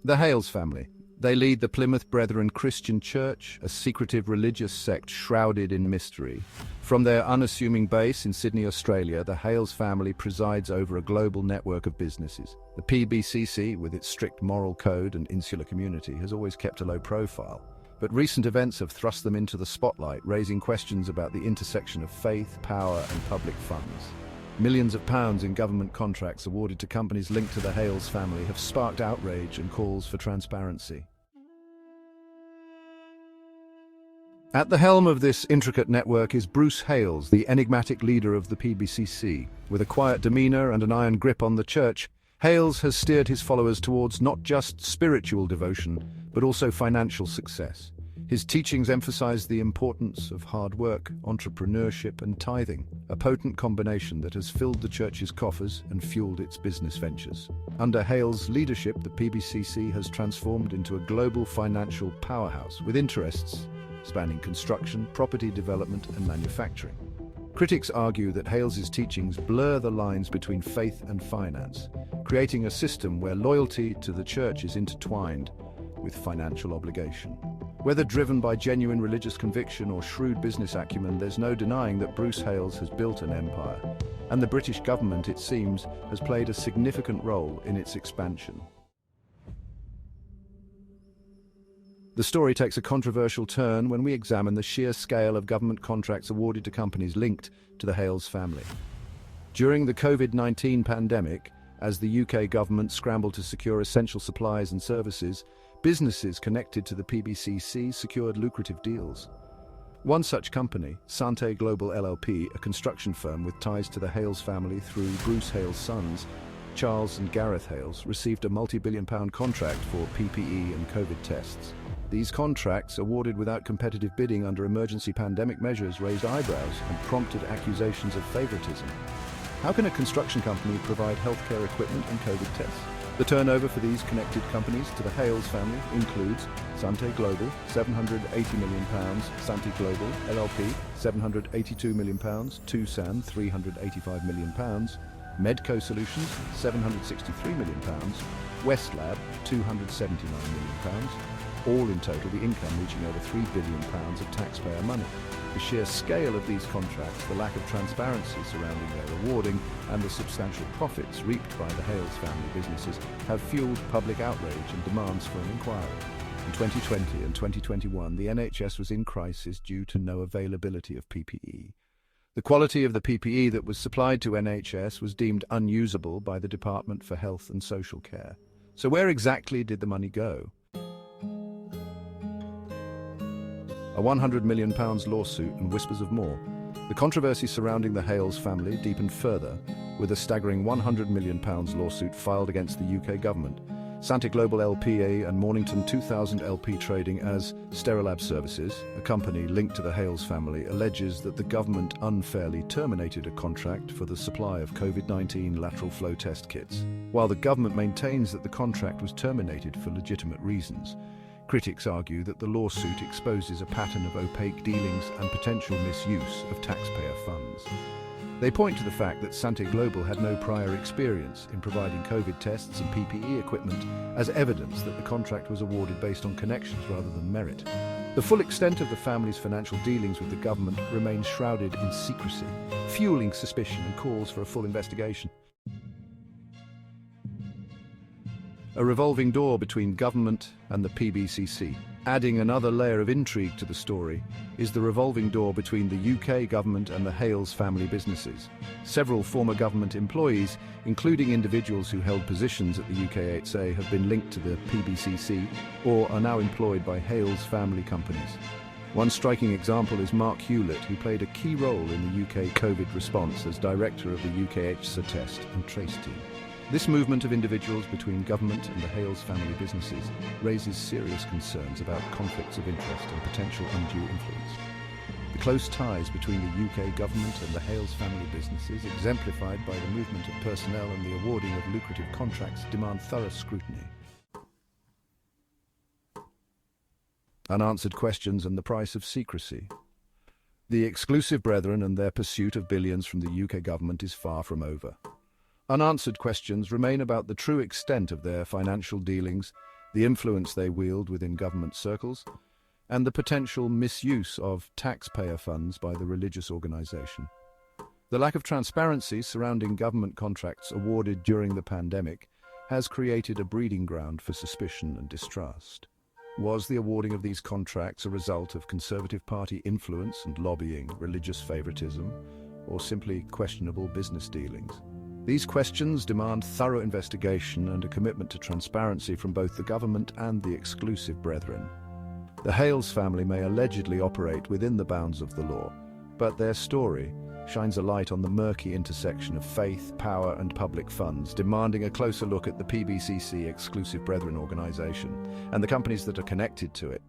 The Hales family. They lead the Plymouth Brethren Christian Church, a secretive religious sect shrouded in mystery. From their unassuming base in Sydney, Australia, the Hales family presides over a global network of businesses. The PBCC, with its strict moral code and insular community, has always kept a low profile. But recent events have thrust them into the spotlight, raising questions about the intersection of faith, power, and public funds. Millions of pounds in government contracts awarded to companies linked to the Hales family have sparked outrage and calls for transparency. At the helm of this intricate network is Bruce Hales, the enigmatic leader of the PBCC. With a quiet demeanor and an iron grip on the church, Hales has steered his followers towards not just spiritual devotion, but also financial success. His teachings emphasize the importance of hard work, entrepreneurship, and tithing, a potent combination that has filled the church's coffers and fueled its business ventures. Under Hales' leadership, the PBCC has transformed into a global financial powerhouse with interests spanning construction, property development, and manufacturing. Critics argue that Hales' teachings blur the lines between faith and finance, creating a system where loyalty to the church is intertwined with financial obligation. Whether driven by genuine religious conviction or shrewd business acumen, there's no denying that Bruce Hales has built an empire, and the British government, it seems, has played a significant role in its expansion. The story takes a controversial turn when we examine the sheer scale of government contracts awarded to companies linked to the Hales family. During the COVID-19 pandemic, as the UK government scrambled to secure essential supplies and services, businesses connected to the PBCC secured lucrative deals. One such company, Sante Global LLP, a construction firm with ties to the Hales family through Bruce Hales' sons, Charles and Gareth Hales, received a multi-billion-pound contract for PPE and COVID tests. These contracts, awarded without competitive bidding under emergency pandemic measures, raised eyebrows and prompted accusations of favoritism. How can a construction company provide healthcare equipment and COVID tests? The turnover for these connected companies to the Hales family includes Sante Global, £780 million, Sante Global LLP, £782 million, Tucson, £385 million, Medco Solutions, £763 million, Westlab, £279 million, all in total the income reaching over £3 billion of taxpayer money. The sheer scale of these contracts, the lack of transparency surrounding their awarding, and the substantial profits reaped by the Hales family businesses have fueled public outrage and demands for an inquiry. In 2020 and 2021, the NHS was in crisis due to no availability of PPE. The quality of the PPE that was supplied to NHS was deemed unusable by the Department for Health and Social Care. So where exactly did the money go? A £100 million lawsuit and whispers of more. The controversy surrounding the Hales family deepened further, with a staggering £100 million lawsuit filed against the UK government. Sante Global LPA and Mornington 2000 LP Trading as Sterilab Services, a company linked to the Hales family, alleges that the government unfairly terminated a contract for the supply of COVID-19 lateral flow test kits, while the government maintains that the contract was terminated for legitimate reasons. Critics argue that the lawsuit exposes a pattern of opaque dealings and potential misuse of taxpayer funds. They point to the fact that Sante Global had no prior experience in providing COVID tests and PPE equipment as evidence that the contract was awarded based on connections rather than merit. The full extent of the family's financial dealings with the government remains shrouded in secrecy, fueling suspicion and calls for a full investigation. A revolving door between government and the PBCC. Adding another layer of intrigue to the story is the revolving door between the UK government and the Hales family businesses. Several former government employees, including individuals who held positions at the UK8SA, have been linked to the PBCC or are now employed by Hales family companies. One striking example is Mark Hewlett, who played a key role in the UK COVID response as director of the UK8SA test and trace team. This movement of individuals between government and the Hales family businesses raises serious concerns about conflicts of interest and potential undue influence. The close ties between the UK government and the Hales family businesses, exemplified by the movement of personnel and the awarding of lucrative contracts, demand thorough scrutiny. Unanswered questions and the price of secrecy. The exclusive brethren and their pursuit of billions from the UK government is far from over. Unanswered questions remain about the true extent of their financial dealings, the influence they wield within government circles, and the potential misuse of taxpayer funds by the religious organization. The lack of transparency surrounding government contracts awarded during the pandemic has created a breeding ground for suspicion and distrust. Was the awarding of these contracts a result of Conservative Party influence and lobbying, religious favoritism, or simply questionable business dealings? These questions demand thorough investigation and a commitment to transparency from both the government and the exclusive brethren. The Hales family may allegedly operate within the bounds of the law, but their story shines a light on the murky intersection of faith, power, and public funds, demanding a closer look at the PBCC exclusive brethren organization and the companies that are connected to it.